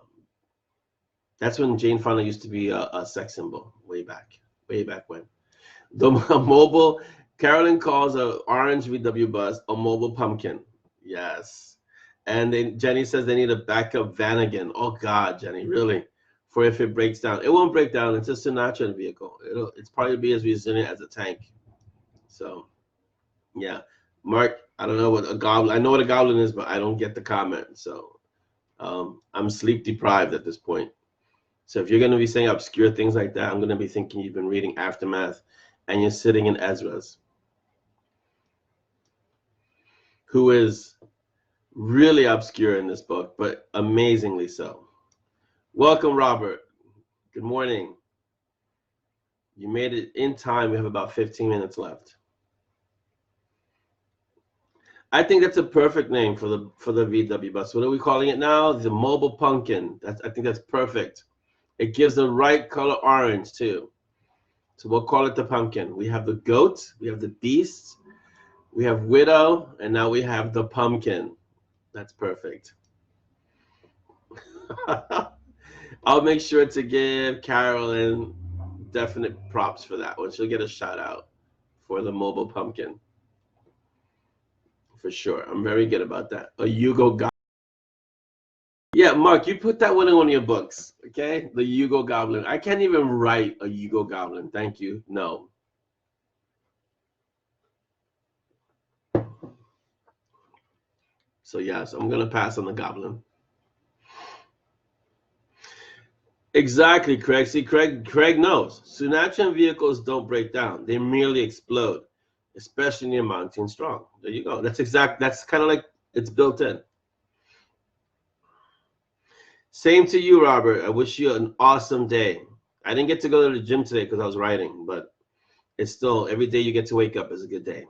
That's when Jane Fonda used to be a sex symbol, way back when. The mobile, Carolyn calls a orange VW bus a mobile pumpkin. Yes. And then Jenny says they need a backup van again. Oh God, Jenny, really? For if it breaks down. It won't break down. It's a Sinatra vehicle. It's probably be as resilient as a tank. So, yeah. Mark, I don't know what a goblin, I know what a goblin is, but I don't get the comment. So I'm sleep deprived at this point. So if you're going to be saying obscure things like that, I'm going to be thinking you've been reading Aftermath and you're sitting in Ezra's, who is really obscure in this book, but amazingly so. Welcome, Robert. Good morning. You made it in time. We have about 15 minutes left. I think that's a perfect name for the VW bus. What are we calling it now? The mobile pumpkin. I think that's perfect. It gives the right color orange too. So we'll call it the pumpkin. We have the goat, we have the beast, we have widow, and now we have the pumpkin. That's perfect. I'll make sure to give Carolyn definite props for that one. She'll get a shout out for the mobile pumpkin. For sure. I'm very good about that. A Yugo Goblin. Yeah, Mark, you put that one in one of your books, okay? The Yugo Goblin. I can't even write a Yugo Goblin. Thank you. No. So yes, I'm gonna pass on the Goblin. Exactly, Craig. See, Craig knows. Sunatran vehicles don't break down; they merely explode, especially near Monty and Strong. There you go. That's kind of like it's built in. Same to you, Robert. I wish you an awesome day. I didn't get to go to the gym today because I was writing, but it's still every day you get to wake up is a good day.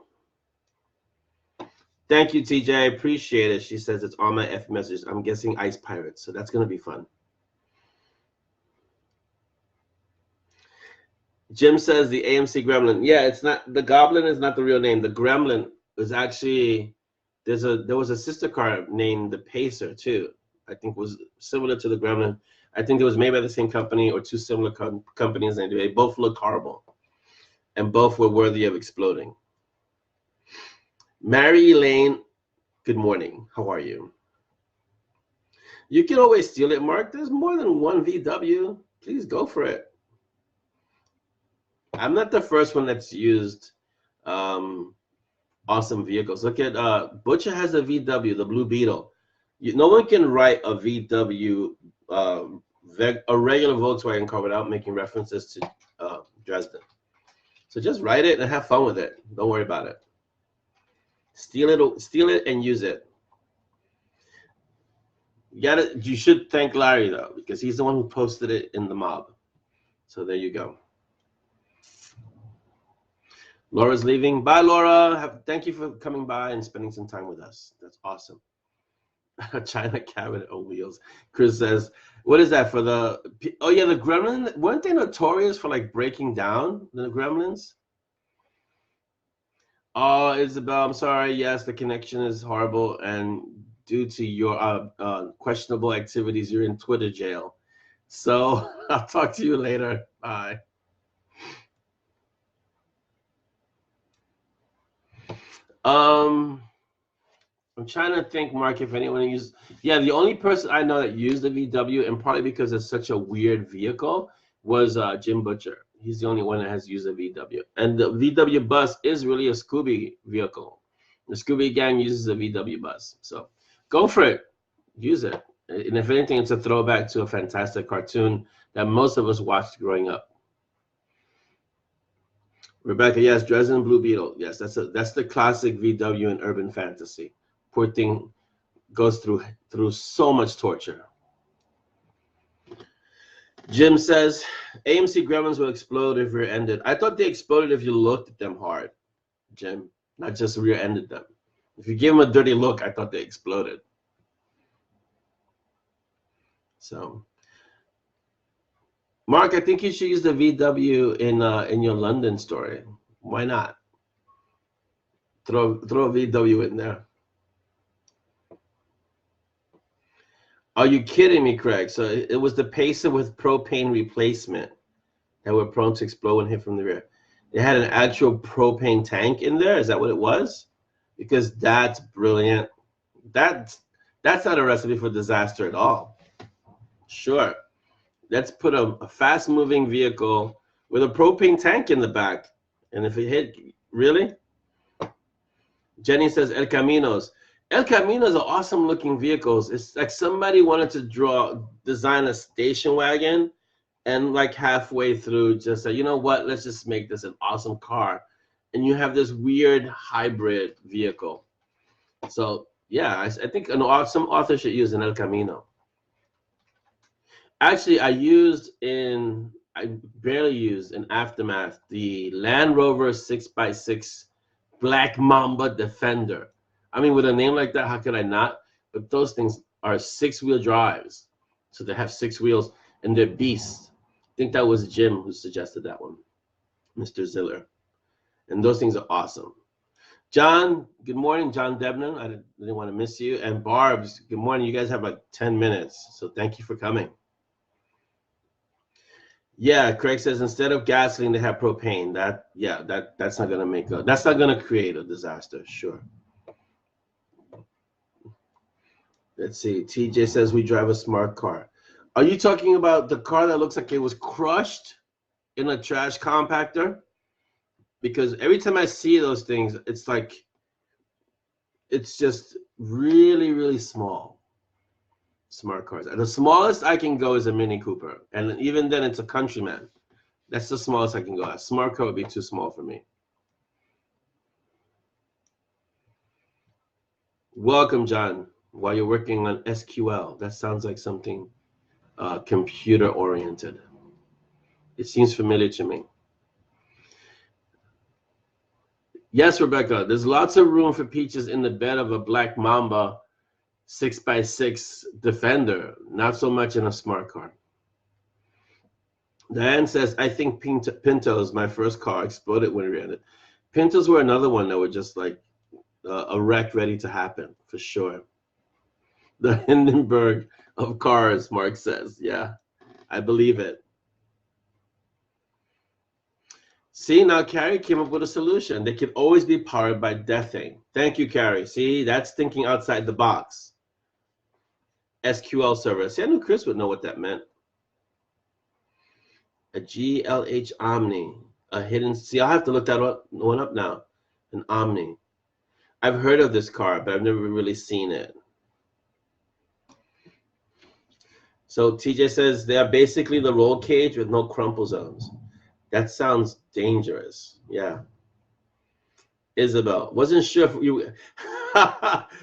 Thank you, TJ. I appreciate it. She says it's on my F message. I'm guessing Ice Pirates, so that's gonna be fun. Jim says the AMC Gremlin. Yeah, it's not the Goblin is not the real name. The Gremlin is actually there was a sister car named the Pacer too. I think was similar to the Gremlin. I think it was made by the same company or two similar companies. And they both looked horrible, and both were worthy of exploding. Mary Elaine, good morning. How are you? You can always steal it, Mark. There's more than one VW. Please go for it. I'm not the first one that's used awesome vehicles. Look at Butcher has a VW, the Blue Beetle. No one can write a VW, a regular Volkswagen car without making references to Dresden. So just write it and have fun with it. Don't worry about it. Steal it and use it. You should thank Larry though, because he's the one who posted it in the mob. So there you go. Laura's leaving. Bye, Laura. Thank you for coming by and spending some time with us. That's awesome. China cabinet on wheels. Chris says, what is that for the... Oh, yeah, the Gremlin. Weren't they notorious for, like, breaking down, the Gremlins? Oh, Isabel, I'm sorry. Yes, the connection is horrible. And due to your questionable activities, you're in Twitter jail. So I'll talk to you later. Bye. I'm trying to think, Mark, if anyone used. Yeah, the only person I know that used the VW, and probably because it's such a weird vehicle, was Jim Butcher. He's the only one that has used a VW. And the VW bus is really a Scooby vehicle. The Scooby gang uses a VW bus. So go for it. Use it. And if anything, it's a throwback to a fantastic cartoon that most of us watched growing up. Rebecca, yes, Dresden Blue Beetle. Yes, that's the classic VW in urban fantasy. Poor thing goes through so much torture. Jim says, AMC Gremlins will explode if rear-ended. I thought they exploded if you looked at them hard, Jim, not just rear-ended them. If you give them a dirty look, I thought they exploded. So, Mark, I think you should use the VW in your London story. Why not? Throw a VW in there. Are you kidding me, Craig? So it was the Pacer with propane replacement that were prone to explode and hit from the rear. They had an actual propane tank in there. Is that what it was? Because that's brilliant. That's not a recipe for disaster at all. Sure. Let's put a fast-moving vehicle with a propane tank in the back. And if it hit, really? Jenny says, El Caminos. El Caminos are awesome-looking vehicles. It's like somebody wanted to design a station wagon, and like halfway through just say, you know what, let's just make this an awesome car. And you have this weird hybrid vehicle. So, yeah, I think some author should use an El Camino. Actually, I barely used in Aftermath the Land Rover 6x6 Black Mamba Defender. I mean, with a name like that, how could I not? But those things are 6-wheel drives. So they have 6 wheels and they're beasts. I think that was Jim who suggested that one, Mr. Ziller. And those things are awesome. John, good morning, John Debnan. I didn't want to miss you. And Barb's, good morning. You guys have like 10 minutes. So thank you for coming. Yeah, Craig says instead of gasoline, they have propane. That's not gonna create a disaster, sure. Let's see. TJ says we drive a smart car. Are you talking about the car that looks like it was crushed in a trash compactor? Because every time I see those things, it's like, it's just really, really small. Smart cars. The smallest I can go is a Mini Cooper. And even then, it's a Countryman. That's the smallest I can go. A smart car would be too small for me. Welcome, John. While you're working on SQL, that sounds like something computer-oriented. It seems familiar to me. Yes, Rebecca, there's lots of room for peaches in the bed of a black Mamba 6x6 Defender, not so much in a smart car. Diane says, I think Pintos, my first car, exploded when we ran it. Pintos were another one that were just like a wreck ready to happen, for sure. The Hindenburg of cars, Mark says. Yeah, I believe it. See, now Carrie came up with a solution. They could always be powered by deathing. Thank you, Carrie. See, that's thinking outside the box. SQL server. See, I knew Chris would know what that meant. A GLH Omni. A hidden, see, I'll have to look that one up now. An Omni. I've heard of this car, but I've never really seen it. So TJ says they are basically the roll cage with no crumple zones. That sounds dangerous. Yeah. Isabel, wasn't sure if you.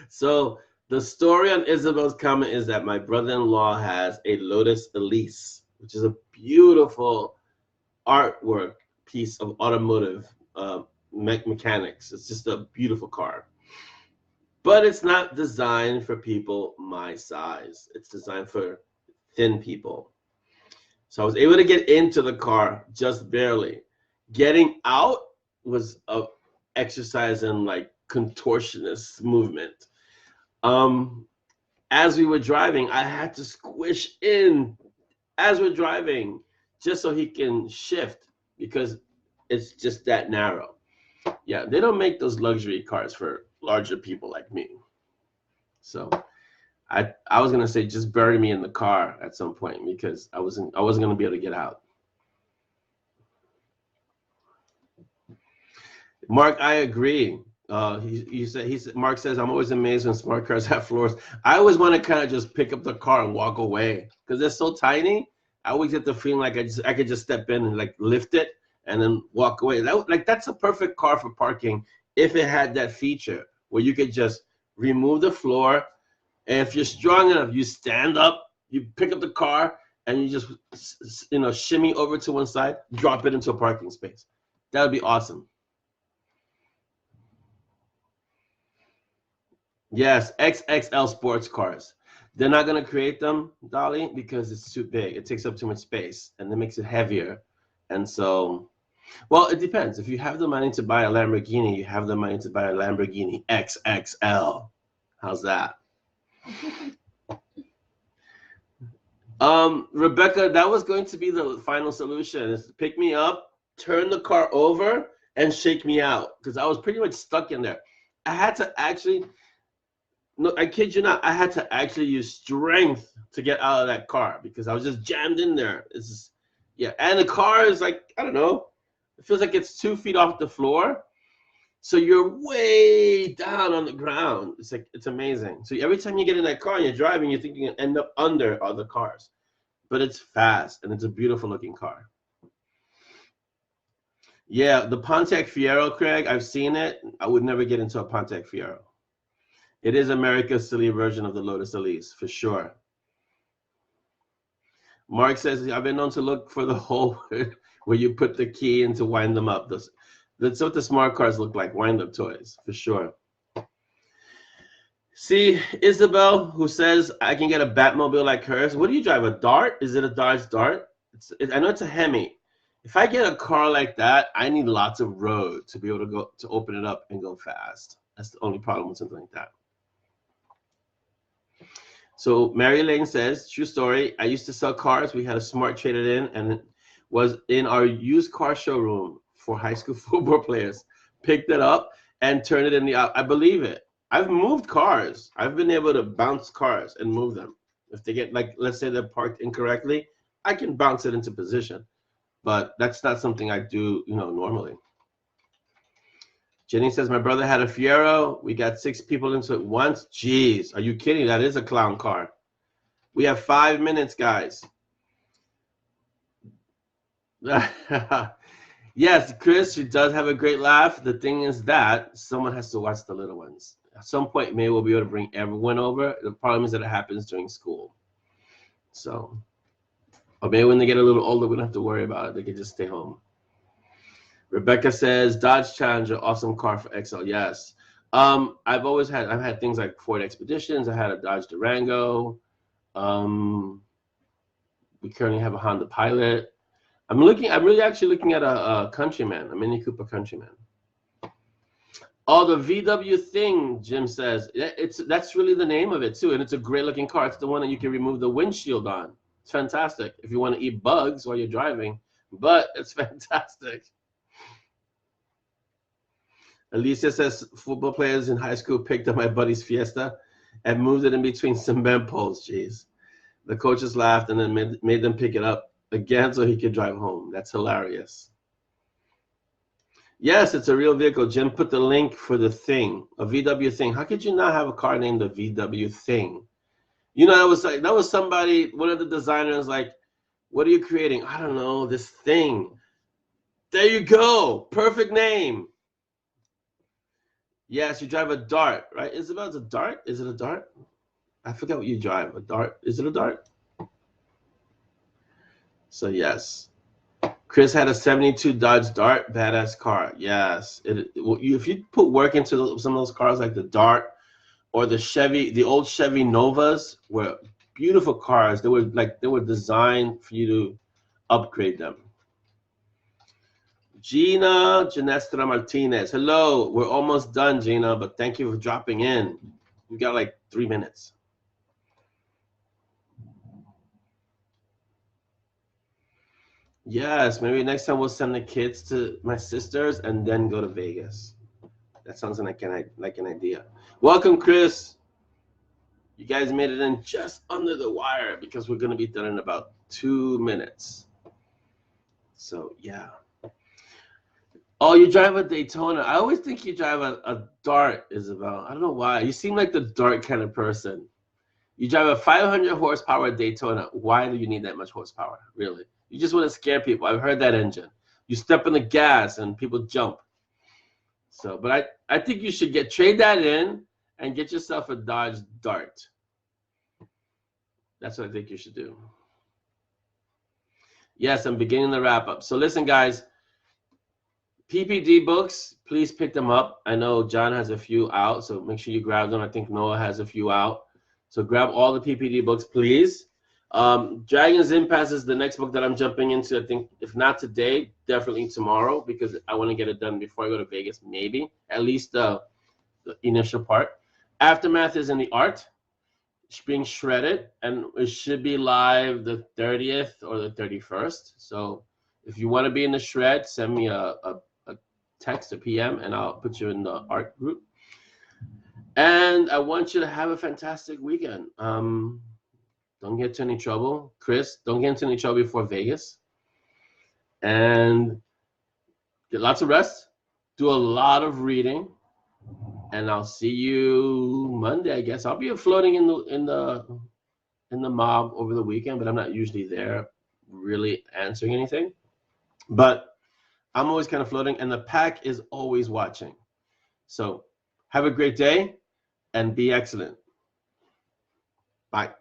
So the story on Isabel's comment is that my brother-in-law has a Lotus Elise, which is a beautiful artwork piece of automotive mechanics. It's just a beautiful car. But it's not designed for people my size. It's designed for thin people. So I was able to get into the car just barely. Getting out was a exercise in like contortionist movement. As we were driving, I had to squish in as we're driving just so he can shift because it's just that narrow. Yeah, they don't make those luxury cars for larger people like me. So I was gonna say just bury me in the car at some point because I wasn't gonna be able to get out. Mark, I agree. He said Mark says I'm always amazed when smart cars have floors. I always want to kind of just pick up the car and walk away because they're so tiny. I always get the feeling like I could just step in and like lift it and then walk away. That's a perfect car for parking if it had that feature where you could just remove the floor. And if you're strong enough, you stand up, you pick up the car, and you just, shimmy over to one side, drop it into a parking space. That would be awesome. Yes, XXL sports cars. They're not going to create them, Dolly, because it's too big. It takes up too much space, and it makes it heavier. And so, well, it depends. If you have the money to buy a Lamborghini, you have the money to buy a Lamborghini XXL. How's that? Rebecca, that was going to be the final solution, is to pick me up, turn the car over, and shake me out, because I was pretty much stuck in there. I had to actually, no, I kid you not, I had to actually use strength to get out of that car, because I was just jammed in there. It's just, yeah, and the car is like, I don't know, it feels like it's 2 feet off the floor. So you're way down on the ground. It's like, it's amazing. So every time you get in that car and you're driving, you think you can end up under other cars. But it's fast, and it's a beautiful looking car. Yeah, the Pontiac Fiero, Craig, I've seen it. I would never get into a Pontiac Fiero. It is America's silly version of the Lotus Elise, for sure. Mark says, I've been known to look for the hole where you put the key in to wind them up. That's what the smart cars look like, wind-up toys, for sure. See, Isabel, who says I can get a Batmobile like hers. What do you drive? A Dart? Is it a Dodge Dart? I know it's a Hemi. If I get a car like that, I need lots of road to be able to go to open it up and go fast. That's the only problem with something like that. So Mary Lane says, true story. I used to sell cars. We had a Smart traded in, and it was in our used car showroom for high school football players. Picked it up and turned it in the. I believe it. I've moved cars. I've been able to bounce cars and move them. If they get, like, let's say they're parked incorrectly, I can bounce it into position. But that's not something I do, normally. Jenny says, my brother had a Fiero. We got 6 people into it once. Jeez, are you kidding? That is a clown car. We have 5 minutes, guys. Yes, Chris, she does have a great laugh. The thing is that someone has to watch the little ones. At some point, maybe we'll be able to bring everyone over. The problem is that it happens during school. So, or maybe when they get a little older, we don't have to worry about it. They can just stay home. Rebecca says, Dodge Challenger, awesome car for XL. Yes. I've had things like Ford Expeditions. I had a Dodge Durango. We currently have a Honda Pilot. I'm really actually looking at a Countryman, a Mini Cooper Countryman. Oh, the VW thing, Jim says. That's really the name of it too, and it's a great looking car. It's the one that you can remove the windshield on. It's fantastic if you want to eat bugs while you're driving, but it's fantastic. Alicia says, football players in high school picked up my buddy's Fiesta and moved it in between cement poles. Jeez. The coaches laughed and then made them pick it up again so he could drive home. That's hilarious. Yes, it's a real vehicle. Jim put the link for the thing, a VW thing. How could you not have a car named the VW thing? That was somebody, one of the designers, like, what are you creating? I don't know, this thing. There you go. Perfect name. Yes, you drive a Dart, right? Isabel's a Dart? Is it a Dart? I forget what you drive. A Dart? Is it a Dart? So yes. Chris had a 72 Dodge Dart, badass car. Yes. If you put work into some of those cars like the Dart or the old Chevy Novas were beautiful cars. They were designed for you to upgrade them. Gina Genestra Martinez. Hello. We're almost done, Gina, but thank you for dropping in. We got like 3 minutes. Yes, maybe next time we'll send the kids to my sisters and then go to Vegas. That sounds like an idea. Welcome, Chris. You guys made it in just under the wire because we're going to be done in about 2 minutes. So, yeah. Oh, you drive a Daytona. I always think you drive a Dart, Isabel. I don't know why. You seem like the Dart kind of person. You drive a 500 horsepower Daytona. Why do you need that much horsepower, really? You just want to scare people. I've heard that engine. You step on the gas and people jump. So, but I think you should trade that in and get yourself a Dodge Dart. That's what I think you should do. Yes, I'm beginning the wrap up. So listen, guys, PPD books, please pick them up. I know John has a few out, so make sure you grab them. I think Noah has a few out. So grab all the PPD books, please. Dragon's Impasse is the next book that I'm jumping into. I think if not today, definitely tomorrow, because I want to get it done before I go to Vegas, maybe. At least the initial part. Aftermath is in the art. It's being shredded, and it should be live the 30th or the 31st. So if you want to be in the shred, send me a text, a PM, and I'll put you in the art group. And I want you to have a fantastic weekend. Don't get into any trouble. Chris, don't get into any trouble before Vegas. And get lots of rest. Do a lot of reading. And I'll see you Monday, I guess. I'll be floating in the mob over the weekend, but I'm not usually there really answering anything. But I'm always kind of floating, and the pack is always watching. So have a great day and be excellent. Bye.